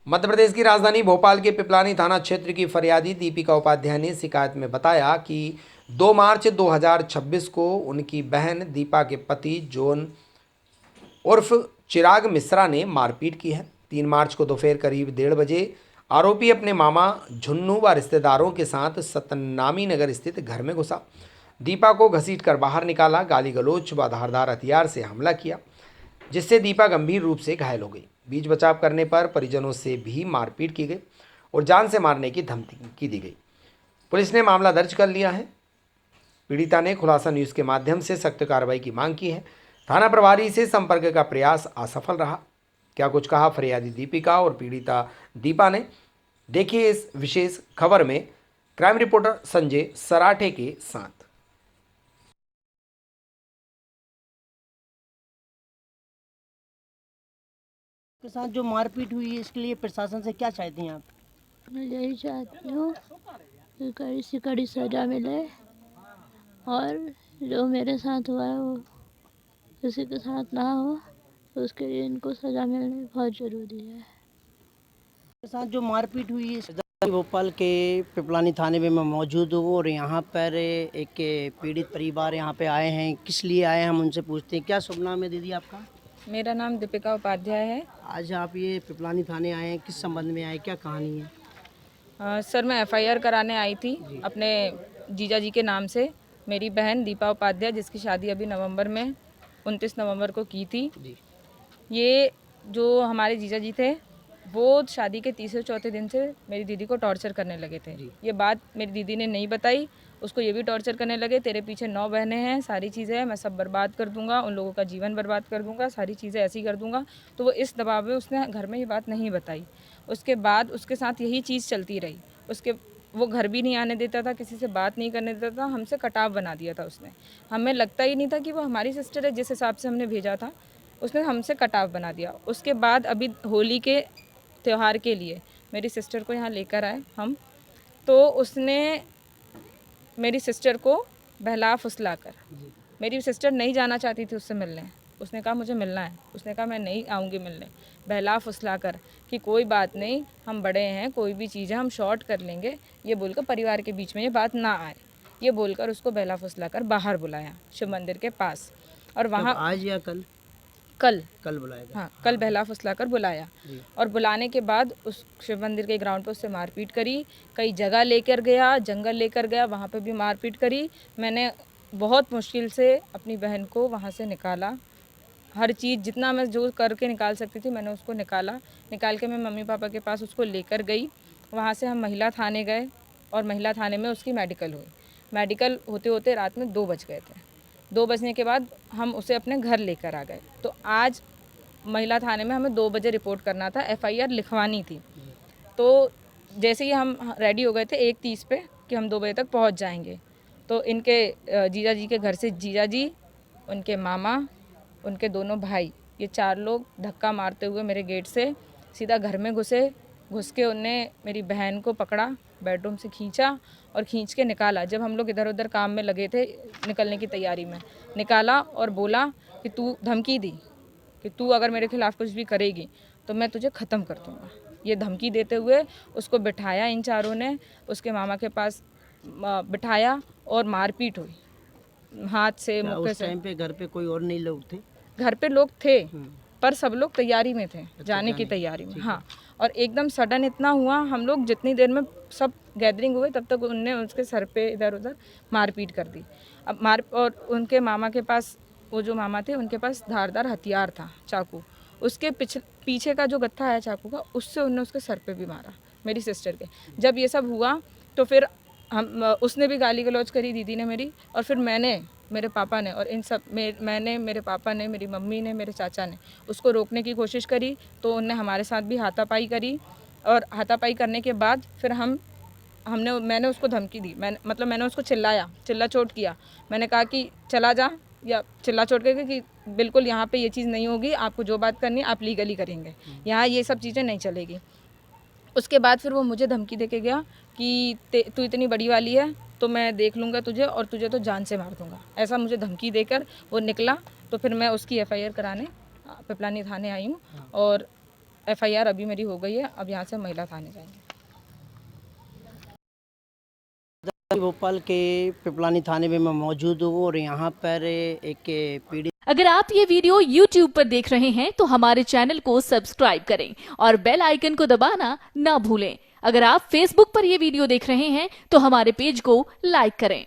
मध्य प्रदेश की राजधानी भोपाल के पिपलानी थाना क्षेत्र की फरियादी दीपिका उपाध्याय ने शिकायत में बताया कि 2 मार्च 2026 को उनकी बहन दीपा के पति जॉन उर्फ चिराग मिश्रा ने मारपीट की है। 3 मार्च को दोपहर करीब 1:30 बजे आरोपी अपने मामा झुन्नू व रिश्तेदारों के साथ सतनामी नगर स्थित घर में घुसा, दीपा को घसीटकर बाहर निकाला, गाली गलौज व धारदार हथियार से हमला किया, जिससे दीपा गंभीर रूप से घायल हो गई। बीच बचाव करने पर परिजनों से भी मारपीट की गई और जान से मारने की धमकी दी गई। पुलिस ने मामला दर्ज कर लिया है। पीड़िता ने खुलासा न्यूज़ के माध्यम से सख्त कार्रवाई की मांग की है। थाना प्रभारी से संपर्क का प्रयास असफल रहा। क्या कुछ कहा फरियादी दीपिका और पीड़िता दीपा ने, देखिए इस विशेष खबर में क्राइम रिपोर्टर संजय सराठे के साथ। के साथ जो मारपीट हुई है इसके लिए प्रशासन से क्या चाहती हैं आप? मैं यही चाहती हूँ कि कड़ी से कड़ी सज़ा मिले और जो मेरे साथ हुआ है वो किसी के साथ ना हो, तो उसके लिए इनको सज़ा मिलनी बहुत ज़रूरी है। के साथ जो मारपीट हुई है भोपाल के पिपलानी थाने में मैं मौजूद हूँ और यहाँ पर एक पीड़ित परिवार यहाँ पे आए हैं। किस लिए आए हैं हम उनसे पूछते हैं। क्या शुभ नाम है दीदी आपका? मेरा नाम दीपिका उपाध्याय है। आज आप ये पिपलानी थाने आए हैं, किस संबंध में आए, क्या कहानी है? सर मैं एफआईआर कराने आई थी अपने जीजा जी के नाम से। मेरी बहन दीपा उपाध्याय जिसकी शादी अभी नवंबर में 29 नवंबर को की थी। ये जो हमारे जीजा जी थे वो शादी के तीसरे चौथे दिन से मेरी दीदी को टॉर्चर करने लगे थे। ये बात मेरी दीदी ने नहीं बताई, उसको ये भी टॉर्चर करने लगे, तेरे पीछे 9 बहनें हैं, सारी चीज़ें हैं, मैं सब बर्बाद कर दूंगा, उन लोगों का जीवन बर्बाद कर दूंगा, सारी चीज़ें ऐसी कर दूंगा। तो वो इस दबाव में उसने घर में ये बात नहीं बताई। उसके बाद उसके साथ यही चीज़ चलती रही। वो घर भी नहीं आने देता था, किसी से बात नहीं करने देता था, हमसे कटाव बना दिया था उसने। हमें लगता ही नहीं था कि वो हमारी सिस्टर है। जिस हिसाब से हमने भेजा था उसने हमसे कटाव बना दिया। उसके बाद अभी होली के त्यौहार के लिए मेरी सिस्टर को यहाँ लेकर आए हम, तो उसने मेरी सिस्टर को बहला फुसला कर, मेरी सिस्टर नहीं जाना चाहती थी उससे मिलने, उसने कहा मुझे मिलना है, उसने कहा मैं नहीं आऊँगी मिलने, बहला फुसला कर कि कोई बात नहीं, हम बड़े हैं, कोई भी चीज़ है हम शॉर्ट कर लेंगे, ये बोलकर परिवार के बीच में ये बात ना आए, ये बोलकर उसको बहला फुसला कर बाहर बुलाया शिव मंदिर के पास। और वहाँ आज या कल? कल बुलाया गया। हाँ, कल बहला फुसला कर बुलाया और बुलाने के बाद उस शिव मंदिर के ग्राउंड पर उससे मारपीट करी, कई जगह लेकर गया, जंगल लेकर गया, वहाँ पे भी मारपीट करी। मैंने बहुत मुश्किल से अपनी बहन को वहाँ से निकाला, हर चीज़ जितना मैं जो करके निकाल सकती थी मैंने उसको निकाल के मैं मम्मी पापा के पास उसको लेकर गई। वहाँ से हम महिला थाने गए और महिला थाने में उसकी मेडिकल हुई। मेडिकल होते होते रात में 2 बज गए थे। 2 बजने के बाद हम उसे अपने घर लेकर आ गए। तो आज महिला थाने में हमें 2 बजे रिपोर्ट करना था, एफआईआर लिखवानी थी। तो जैसे ही हम रेडी हो गए थे 1:30 पे कि हम 2 बजे तक पहुंच जाएंगे, तो इनके जीजा जी के घर से जीजा जी, उनके मामा, उनके दोनों भाई, ये 4 लोग धक्का मारते हुए मेरे गेट से सीधा घर में घुस के उनने मेरी बहन को पकड़ा, बेडरूम से खींचा और खींच के निकाला। जब हम लोग इधर उधर काम में लगे थे, निकलने की तैयारी में, निकाला और बोला कि तू धमकी दी कि तू अगर मेरे खिलाफ़ कुछ भी करेगी तो मैं तुझे ख़त्म कर दूँगा। ये धमकी देते हुए उसको बिठाया, इन चारों ने उसके मामा के पास बिठाया और मारपीट हुई हाथ से, मुक्के से। उस टाइम पे घर पे कोई और नहीं लोग थे? घर पे लोग थे पर सब लोग तैयारी में थे, जाने की तैयारी में। हाँ, और एकदम सडन इतना हुआ, हम लोग जितनी देर में सब गैदरिंग हुए तब तक उनने उसके सर पे इधर उधर मारपीट कर दी। अब और उनके मामा के पास, वो जो मामा थे उनके पास धारदार हथियार था, चाकू। उसके पीछे का जो गत्था है चाकू का, उससे उनने उसके सर पे भी मारा मेरी सिस्टर के। जब ये सब हुआ तो फिर उसने भी गाली गलौज करी दीदी ने मेरी, और फिर मेरे पापा ने और इन सब मैंने, मेरे पापा ने, मेरी मम्मी ने, मेरे चाचा ने उसको रोकने की कोशिश करी, तो उनने हमारे साथ भी हाथापाई करी। और हाथापाई करने के बाद फिर मैंने उसको धमकी दी, मैंने उसको चिल्ला चोट किया। मैंने कहा कि चला जा, या चिल्ला चोट करके कि बिल्कुल यहाँ पे ये चीज़ नहीं होगी, आपको जो बात करनी है आप लीगली करेंगे, यहाँ ये सब चीज़ें नहीं चलेगी। उसके बाद फिर वो मुझे धमकी देके गया कि तू इतनी बड़ी वाली है तो मैं देख लूँगा तुझे और तुझे तो जान से मार दूँगा, ऐसा मुझे धमकी देकर वो निकला। तो फिर मैं उसकी एफआईआर कराने पिपलानी थाने आई हूँ और FIR अभी मेरी हो गई है। अब यहाँ से हम महिला थाने जाएंगे। भोपाल के पिपलानी थाने में मैं मौजूद हूँ और यहाँ पर एक पीड़ित। अगर आप ये वीडियो YouTube पर देख रहे हैं तो हमारे चैनल को सब्सक्राइब करें और बेल आइकन को दबाना ना भूलें। अगर आप Facebook पर ये वीडियो देख रहे हैं तो हमारे पेज को लाइक करें।